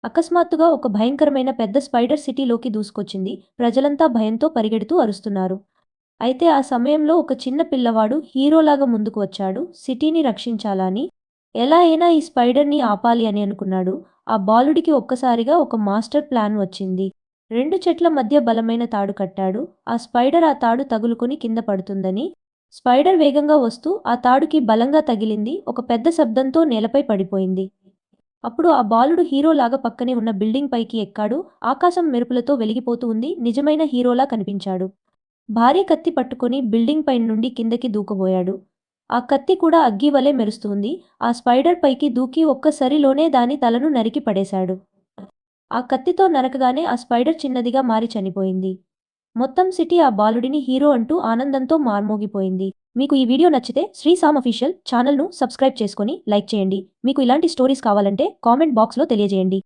అకస్మాత్తుగా ఒక భయంకరమైన పెద్ద స్పైడర్ సిటీలోకి దూసుకొచ్చింది. ప్రజలంతా భయంతో పరిగెడుతూ అరుస్తున్నారు. అయితే ఆ సమయంలో ఒక చిన్న పిల్లవాడు హీరోలాగా ముందుకు వచ్చాడు. సిటీని రక్షించాలని, ఎలా అయినా ఈ స్పైడర్‌ని ఆపాలి అని అనుకున్నాడు. ఆ బాలుడికి ఒక్కసారిగా ఒక మాస్టర్ ప్లాన్ వచ్చింది. 2 చెట్ల మధ్య బలమైన తాడు కట్టాడు. ఆ స్పైడర్ ఆ తాడు తగులుకొని కింద పడుతుందని. స్పైడర్ వేగంగా వస్తూ ఆ తాడుకి బలంగా తగిలింది. ఒక పెద్ద శబ్దంతో నేలపై పడిపోయింది. అప్పుడు ఆ బాలుడు హీరోలాగా పక్కనే ఉన్న బిల్డింగ్ పైకి ఎక్కాడు. ఆకాశం మెరుపులతో వెలిగిపోతూ ఉంది. నిజమైన హీరోలా కనిపించాడు. భారీ కత్తి పట్టుకొని బిల్డింగ్ పై నుండి కిందకి దూకబోయాడు. ఆ కత్తి కూడా అగ్గి వలె మెరుస్తుంది. ఆ స్పైడర్ పైకి దూకి ఒక్కసారిలోనే దాని తలను నరికి పడేశాడు. ఆ కత్తితో నరకగానే ఆ స్పైడర్ చిన్నదిగా మారి చనిపోయింది. మొత్తం సిటీ ఆ బాలుడిని హీరో అంటూ ఆనందంతో మార్మోగిపోయింది. మీకు ఈ వీడియో నచ్చితే శ్రీసామ్ అఫీషియల్ ఛానల్‌ను సబ్స్క్రైబ్ చేసుకొని లైక్ చేయండి. మీకు ఇలాంటి స్టోరీస్ కావాలంటే కామెంట్ బాక్స్‌లో తెలియజేయండి.